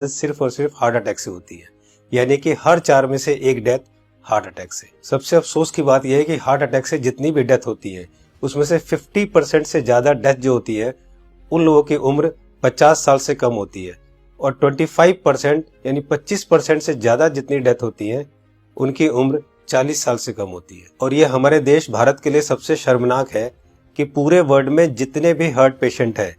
सिर्फ और सिर्फ हार्ट अटैक से होती है, यानी कि हर 4 में से 1 डेथ हार्ट अटैक से। सबसे अफसोस की बात यह है कि हार्ट अटैक से जितनी भी डेथ होती है उसमें से 50% से ज्यादा डेथ जो होती है उन लोगों की उम्र 50 साल से कम होती है, और 25% यानी 25% से ज्यादा जितनी डेथ होती है उनकी उम्र 40 साल से कम होती है। और ये हमारे देश भारत के लिए सबसे शर्मनाक है कि पूरे वर्ल्ड में जितने भी हार्ट पेशेंट है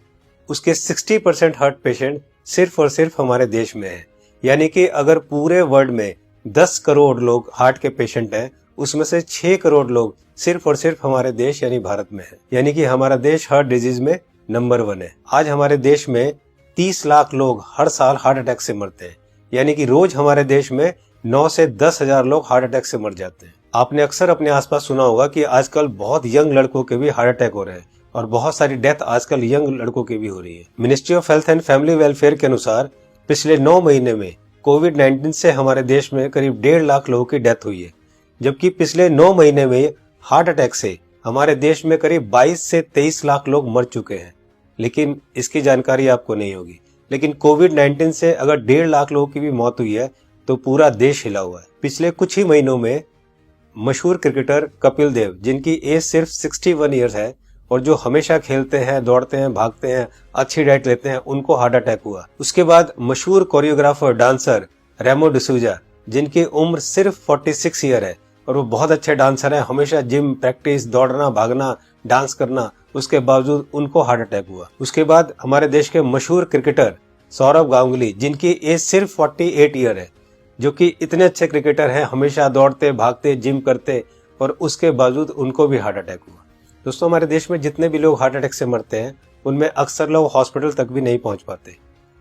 उसके 60% हार्ट पेशेंट सिर्फ और सिर्फ हमारे देश में है। यानी कि अगर पूरे वर्ल्ड में 10 करोड़ लोग हार्ट के पेशेंट हैं उसमें से 6 करोड़ लोग सिर्फ और सिर्फ हमारे देश यानी भारत में है। यानी कि हमारा देश हार्ट डिजीज में नंबर 1 है। आज हमारे देश में 30 लाख लोग हर साल हार्ट अटैक से मरते हैं, यानी कि रोज हमारे देश में 9 से 10 हजार लोग हार्ट अटैक से मर जाते हैं। आपने अक्सर अपने आसपास सुना होगा कि आजकल बहुत यंग लड़कों के भी हार्ट अटैक हो रहे हैं और बहुत सारी डेथ आजकल यंग लड़कों की भी हो रही है। Ministry of health and family welfare के अनुसार पिछले 9 महीने में कोविड-19 से हमारे देश में करीब 1.5 लाख लोगों की डेथ हुई है, जबकि पिछले 9 महीने में हार्ट अटैक से हमारे देश में करीब 22 से 23 लाख लोग मर चुके हैं। लेकिन इसकी जानकारी आपको नहीं होगी, लेकिन कोविड-19 से अगर 1.5 लाख लोगों की भी मौत हुई है तो पूरा देश हिला हुआ है। पिछले कुछ ही महीनों में मशहूर क्रिकेटर कपिल देव, जिनकी एज सिर्फ 61 ईयर्स है और जो हमेशा खेलते हैं, दौड़ते हैं, भागते हैं, अच्छी डाइट लेते हैं, उनको हार्ट अटैक हुआ। उसके बाद मशहूर कोरियोग्राफर डांसर रेमो डिसूजा, जिनकी उम्र सिर्फ 46 ईयर है और वो बहुत अच्छे डांसर हैं, हमेशा जिम, प्रैक्टिस, दौड़ना, भागना, डांस करना, उसके बावजूद उनको हार्ट अटैक हुआ। उसके बाद हमारे देश के मशहूर क्रिकेटर सौरव गांगुली, जिनकी एज सिर्फ 48 ईयर है, जो कि इतने अच्छे क्रिकेटर हैं, हमेशा दौड़ते, भागते, जिम करते, और उसके बावजूद उनको भी हार्ट अटैक हुआ। दोस्तों, हमारे देश में जितने भी लोग हार्ट अटैक से मरते हैं उनमें अक्सर लोग हॉस्पिटल तक भी नहीं पहुंच पाते।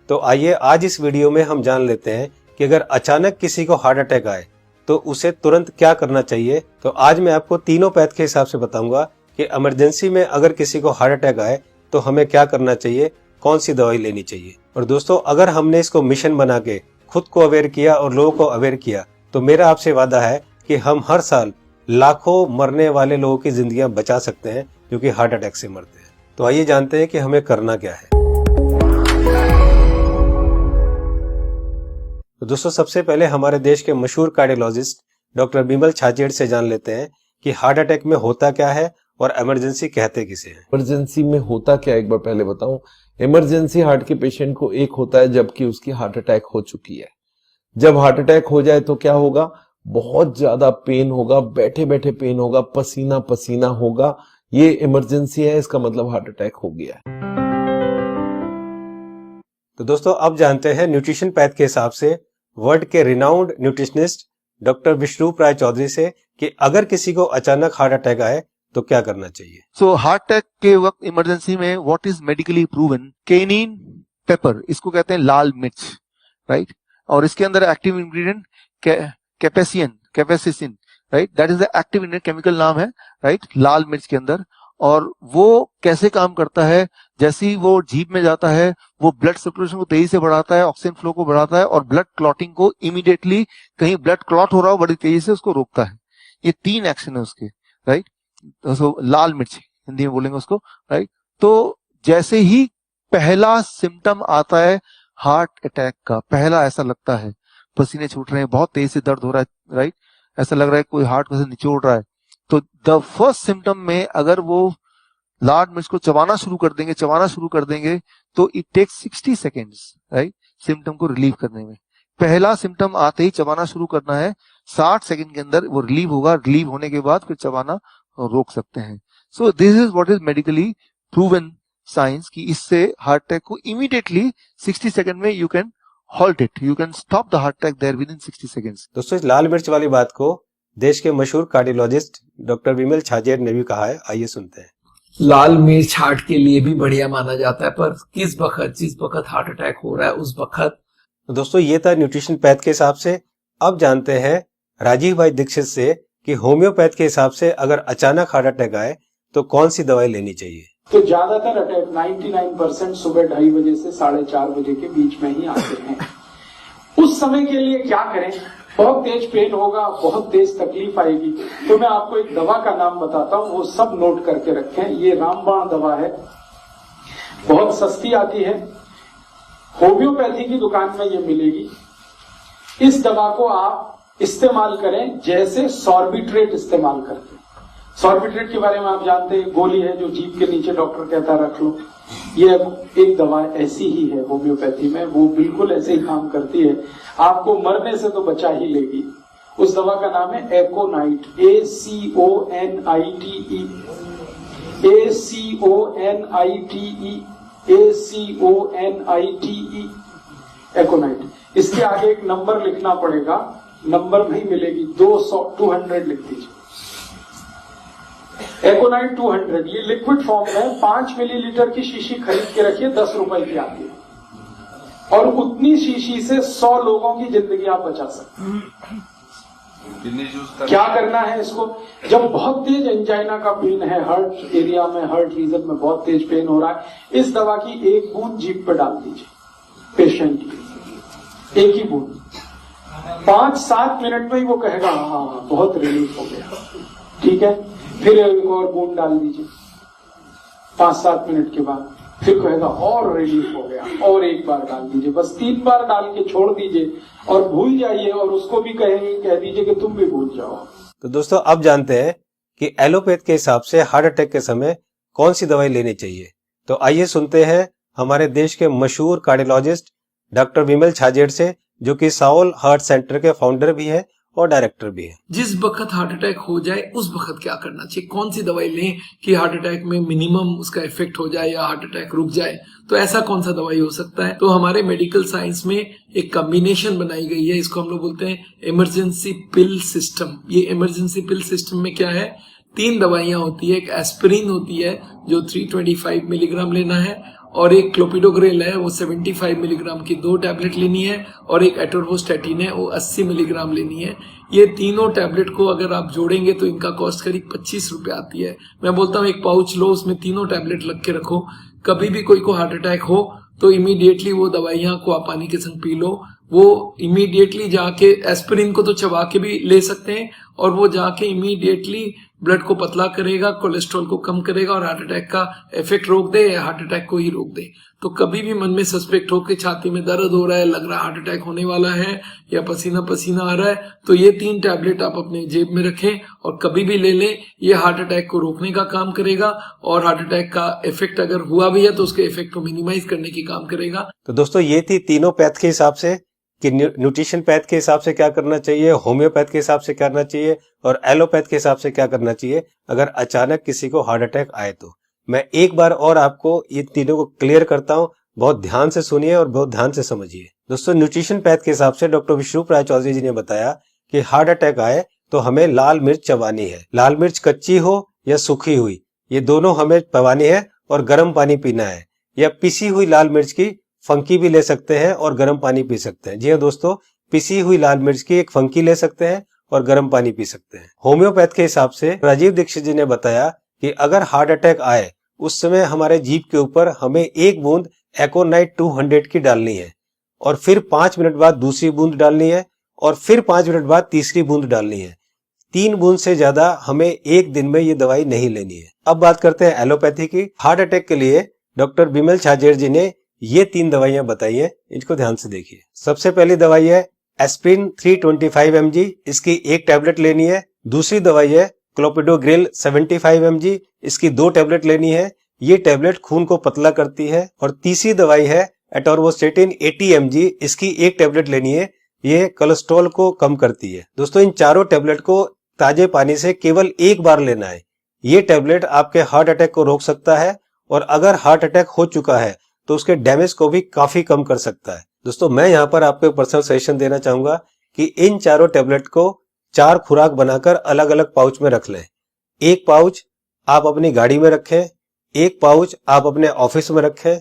तो आइए आज इस वीडियो में हम जान लेते हैं कि अगर अचानक किसी को हार्ट अटैक आए तो उसे तुरंत क्या करना चाहिए। तो आज मैं आपको तीनों पैथ के हिसाब से बताऊंगा कि इमरजेंसी में अगर किसी को हार्ट अटैक आए तो हमें क्या करना चाहिए, कौन सी दवाई लेनी चाहिए। और दोस्तों, अगर हमने इसको मिशन बना के खुद को अवेयर किया और लोगों को अवेयर किया तो मेरा आपसे वादा है कि हम हर साल लाखों मरने वाले लोगों की जिंदगियां बचा सकते हैं जो कि हार्ट अटैक से मरते हैं। तो आइए जानते हैं कि हमें करना क्या है। तो दोस्तों, सबसे पहले हमारे देश के मशहूर कार्डियोलॉजिस्ट डॉक्टर बिमल छाजेड़ से जान लेते हैं कि हार्ट अटैक में होता क्या है और इमरजेंसी कहते किसे हैं। इमरजेंसी में होता क्या, एक बार पहले बताऊं। इमरजेंसी हार्ट के पेशेंट को एक होता है जबकि उसकी हार्ट अटैक हो चुकी है। जब हार्ट अटैक हो जाए तो क्या होगा, बहुत ज्यादा पेन होगा, बैठे बैठे पेन होगा, पसीना पसीना होगा। ये इमरजेंसी है, इसका मतलब हार्ट अटैक हो गया है। तो दोस्तों, अब जानते हैं न्यूट्रिशन पैथ के हिसाब से वर्ल्ड के रिनाउंड न्यूट्रिशनिस्ट डॉक्टर विश्वरूप राय चौधरी से कि अगर किसी को अचानक हार्ट अटैक आए तो क्या करना चाहिए। सो हार्ट अटैक के वक्त इमरजेंसी में what is medically proven, cayenne pepper, इसको कहते हैं लाल मिर्च, राइट। और इसके अंदर active ingredient capsaicin, right, that is the active ingredient, chemical नाम है, राइट, लाल मिर्च के अंदर। और वो कैसे काम करता है, जैसे ही वो जीभ में जाता है वो ब्लड सर्कुलेशन को तेजी से बढ़ाता है, ऑक्सीजन फ्लो को बढ़ाता है और ब्लड क्लॉटिंग को इमीडिएटली, कहीं ब्लड क्लॉट हो रहा हो बड़ी तेजी से उसको रोकता है। ये 3 एक्शन है उसके, राइट। तो लाल मिर्च हिंदी में बोलेंगे उसको, राइट। तो जैसे ही पहला सिम्टम आता है हार्ट अटैक का, पहला ऐसा लगता है पसीने छूट रहे हैं, बहुत तेज से दर्द हो रहा है, राइट, ऐसा लग रहा है कोई हार्ट को से निचोड़ रहा है, तो द फर्स्ट सिम्टम में अगर वो लाल मिर्च को चबाना शुरू कर देंगे तो it takes 60 seconds, right, symptom को रिलीव करने में। पहला सिम्टम आते ही चबाना शुरू करना है, 60 सेकेंड के अंदर वो रिलीव होगा, रिलीव होने के बाद फिर चबाना रोक सकते हैं। So this is what is medically proven science कि इससे हार्ट अटैक को इमीडिएटली 60 सेकंड में you can halt it, you can stop the heart attack there within 60 seconds. दोस्तों, इस लाल मिर्च वाली बात को देश के मशहूर कार्डियोलॉजिस्ट डॉक्टर बिमल छाजेड़ ने भी कहा है, आइए सुनते हैं। लाल मिर्च हार्ट के लिए भी बढ़िया माना जाता है, पर जिस वक्त हार्ट अटैक हो रहा है उस वक्त। दोस्तों, ये था न्यूट्रिशन पैथ के हिसाब से। अब जानते हैं राजीव भाई दीक्षित से कि होम्योपैथ के हिसाब से अगर अचानक हार्ट अटैक आए तो कौन सी दवाई लेनी चाहिए। तो ज्यादातर अटैक 99% सुबह 2:30 बजे से 4:30 बजे के बीच में ही आते हैं। उस समय के लिए क्या करें, बहुत तेज पेन होगा, बहुत तेज तकलीफ आएगी, तो मैं आपको एक दवा का नाम बताता हूँ, वो सब नोट करके रखें। ये रामबाण दवा है, बहुत सस्ती आती है, होम्योपैथी की दुकान में ये मिलेगी। इस दवा को आप इस्तेमाल करें जैसे सॉर्बिट्रेट इस्तेमाल करते हैं। सॉर्बिट्रेट के बारे में आप जानते हैं, गोली है जो जीभ के नीचे डॉक्टर कहता है रख लो। ये एक दवा ऐसी ही है होम्योपैथी में, वो बिल्कुल ऐसे ही काम करती है, आपको मरने से तो बचा ही लेगी। उस दवा का नाम है एकोनाइट, ACONITE, ACONITE, एकोनाइट। इसके आगे एक नंबर लिखना पड़ेगा, नंबर नहीं मिलेगी, 200 लिख दीजिए। एकोनाइट 200, ये लिक्विड फॉर्म में 5 मिलीलीटर की शीशी खरीद के रखिए, 10 रुपए की आती है, और उतनी शीशी से 100 लोगों की जिंदगी आप बचा सकते हैं। क्या करना है इसको? जब बहुत तेज एंजाइना का पेन है, हार्ट एरिया में, हार्ट रीजन में बहुत तेज पेन हो रहा है, इस दवा की एक बूंद जीभ पे डाल दीजिए पेशेंट की, एक ही बूंद। 5-7 मिनट में ही वो कहेगा हाँ बहुत रिलीफ हो गया, ठीक है। फिर एक और बूंद डाल दीजिए 5-7 मिनट के बाद, फिर कहेगा और रिलीफ हो गया, और एक बार डाल दीजिए। बस 3 बार डाल के छोड़ दीजिए और भूल जाइए, और उसको भी कह दीजिए कि तुम भी भूल जाओ। तो दोस्तों अब जानते हैं कि एलोपैथ के हिसाब से हार्ट अटैक के समय कौन सी दवाई लेनी चाहिए। तो आइए सुनते हैं हमारे देश के मशहूर कार्डियोलॉजिस्ट डॉक्टर विमल छाजेड़ से, जो कि साउल हार्ट सेंटर के फाउंडर भी है और डायरेक्टर भी है। जिस वक्त हार्ट अटैक हो जाए उस वक्त क्या करना चाहिए, कौन सी दवाई लें कि हार्ट अटैक में मिनिमम उसका इफेक्ट हो जाए या हार्ट अटैक रुक जाए, तो ऐसा कौन सा दवाई हो सकता है। तो हमारे मेडिकल साइंस में एक कॉम्बिनेशन बनाई गई है, इसको हम लोग बोलते हैं इमरजेंसी पिल सिस्टम। ये इमरजेंसी पिल सिस्टम में क्या है, 3 दवाइयां होती है। एक एस्पिरिन होती है जो 325 मिलीग्राम लेना है, और एक क्लोपिडोग्रेल है वो 75 मिलीग्राम की 2 टैबलेट लेनी है, और एक एटोरवोस्टैटिन है वो 80 मिलीग्राम लेनी है। ये तीनों टैबलेट को अगर आप जोड़ेंगे तो इनका कॉस्ट करीब 25 रुपए आती है। मैं बोलता हूँ एक पाउच लो, उसमें तीनों टैबलेट लग के रखो, कभी भी कोई को हार्ट अटैक हो तो इमीडिएटली वो दवाइयां को आप पानी के संग पी लो। वो इमीडिएटली जाके एस्पिरिन को तो चबा के भी ले सकते हैं, और वो जाके इमीडिएटली ब्लड को पतला करेगा, कोलेस्ट्रॉल को कम करेगा, और हार्ट अटैक का इफेक्ट रोक दे या हार्ट अटैक को ही रोक दे। तो कभी भी मन में सस्पेक्ट हो कि छाती में दर्द हो रहा है, लग रहा है हार्ट अटैक होने वाला है, या पसीना पसीना आ रहा है, तो ये 3 टैबलेट आप अपने जेब में रखें और कभी भी ले लें। ये हार्ट अटैक को रोकने का काम करेगा, और हार्ट अटैक का इफेक्ट अगर हुआ भी है तो उसके इफेक्ट को मिनिमाइज करने की काम करेगा। तो दोस्तों ये थी तीनों पैथ के हिसाब से कि न्यूट्रिशन पैथ के हिसाब से क्या करना चाहिए, होम्योपैथ के हिसाब से क्या करना चाहिए, और एलोपैथ के हिसाब से क्या करना चाहिए अगर अचानक किसी को हार्ट अटैक आए तो। मैं एक बार और आपको ये तीनों को क्लियर करता हूँ, बहुत ध्यान से सुनिए और बहुत ध्यान से समझिए। दोस्तों न्यूट्रिशन पैथ के हिसाब से डॉक्टर विश्वरूप राय चौधरी जी ने बताया कि हार्ट अटैक आए तो हमें लाल मिर्च चबानी है। लाल मिर्च कच्ची हो या सूखी हुई, ये दोनों हमें चबानी है, और गर्म पानी पीना है। या पिसी हुई लाल मिर्च की फंकी भी ले सकते हैं और गर्म पानी पी सकते हैं। जी हाँ दोस्तों, पिसी हुई लाल मिर्च की एक फंकी ले सकते हैं और गर्म पानी पी सकते हैं। होम्योपैथ के हिसाब से राजीव दीक्षित जी ने बताया कि अगर हार्ट अटैक आए उस समय हमारे जीभ के ऊपर हमें 1 बूंद एकोनाइट 200 की डालनी है, और फिर 5 मिनट बाद दूसरी बूंद डालनी है, और फिर 5 मिनट बाद तीसरी बूंद डालनी है। 3 बूंद से ज्यादा हमें एक दिन में ये दवाई नहीं लेनी है। अब बात करते हैं एलोपैथी की। हार्ट अटैक के लिए डॉक्टर विमल छाजेड़ जी ने ये 3 दवाइयां बताई है, इनको ध्यान से देखिए। सबसे पहली दवाई है एस्पिरिन 325 mg, इसकी 1 टैबलेट लेनी है। दूसरी दवाई है क्लोपिडोग्रेल 75 mg, इसकी 2 टैबलेट लेनी है। ये टैबलेट खून को पतला करती है। और तीसरी दवाई है एटोरवोस्टैटिन 80 mg, इसकी 1 टैबलेट लेनी है। ये कोलेस्ट्रॉल को कम करती है। दोस्तों इन चारों टैबलेट को ताजे पानी से केवल 1 बार लेना है। ये टैबलेट आपके हार्ट अटैक को रोक सकता है, और अगर हार्ट अटैक हो चुका है तो उसके डैमेज को भी काफी कम कर सकता है। दोस्तों मैं यहाँ पर आपको एक पर्सनल सजेशन देना चाहूंगा कि इन चारों टैबलेट को 4 खुराक बनाकर अलग अलग पाउच में रख लें। 1 पाउच आप अपनी गाड़ी में रखें, 1 पाउच आप अपने ऑफिस में रखें,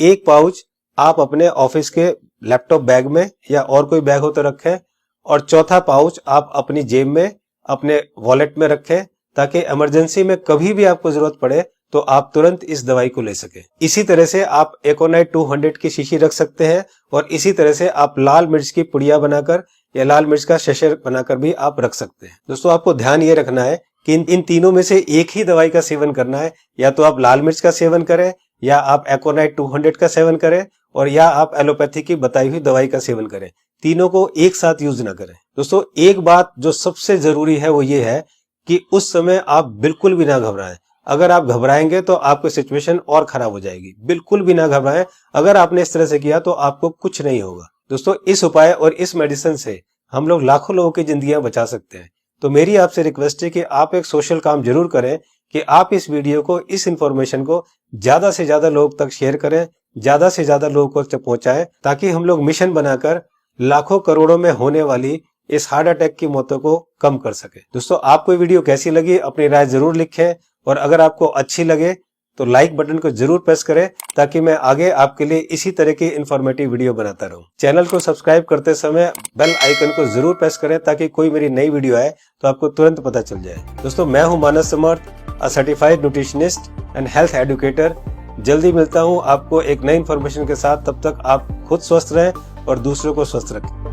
1 पाउच आप अपने ऑफिस के लैपटॉप बैग में या और कोई बैग हो तो रखें, और चौथा पाउच आप अपनी जेब में अपने वॉलेट में रखें, ताकि इमरजेंसी में कभी भी आपको जरूरत पड़े तो आप तुरंत इस दवाई को ले सके। इसी तरह से आप एकोनाइट 200 की शीशी रख सकते हैं, और इसी तरह से आप लाल मिर्च की पुड़िया बनाकर या लाल मिर्च का शशर बनाकर भी आप रख सकते हैं। दोस्तों आपको ध्यान ये रखना है कि इन तीनों में से एक ही दवाई का सेवन करना है। या तो आप लाल मिर्च का सेवन करें या आप एकोनाइट 200 का सेवन करें, और या आप एलोपैथी की बताई हुई दवाई का सेवन करें। तीनों को एक साथ यूज ना करें। दोस्तों एक बात जो सबसे जरूरी है वो ये है कि उस समय आप बिल्कुल भी ना घबराएं। अगर आप घबराएंगे तो आपकी सिचुएशन और खराब हो जाएगी। बिल्कुल भी ना घबराएं। अगर आपने इस तरह से किया तो आपको कुछ नहीं होगा। दोस्तों इस उपाय और इस मेडिसिन से हम लोग लाखों लोगों की जिंदगियां बचा सकते हैं। तो मेरी आपसे रिक्वेस्ट है कि आप एक सोशल काम जरूर करें कि आप इस वीडियो को, इस इंफॉर्मेशन को ज्यादा से ज्यादा लोग तक शेयर करें, ज्यादा से ज्यादा लोगों तक पहुंचाएं, ताकि हम लोग मिशन बनाकर लाखों करोड़ों में होने वाली इस हार्ट अटैक की मौतों को कम कर सके। दोस्तों आपको ये वीडियो कैसी लगी अपनी राय जरूर लिखें, और अगर आपको अच्छी लगे तो लाइक बटन को जरूर प्रेस करें, ताकि मैं आगे आपके लिए इसी तरह की इंफॉर्मेटिव वीडियो बनाता रहूं। चैनल को सब्सक्राइब करते समय बेल आइकन को जरूर प्रेस करें, ताकि कोई मेरी नई वीडियो आए तो आपको तुरंत पता चल जाए। दोस्तों मैं हूं Manas Samarth, a certified nutritionist and health educator. जल्दी मिलता हूं आपको एक नई इंफॉर्मेशन के साथ। तब तक आप खुद स्वस्थ रहें और दूसरों को स्वस्थ रखें।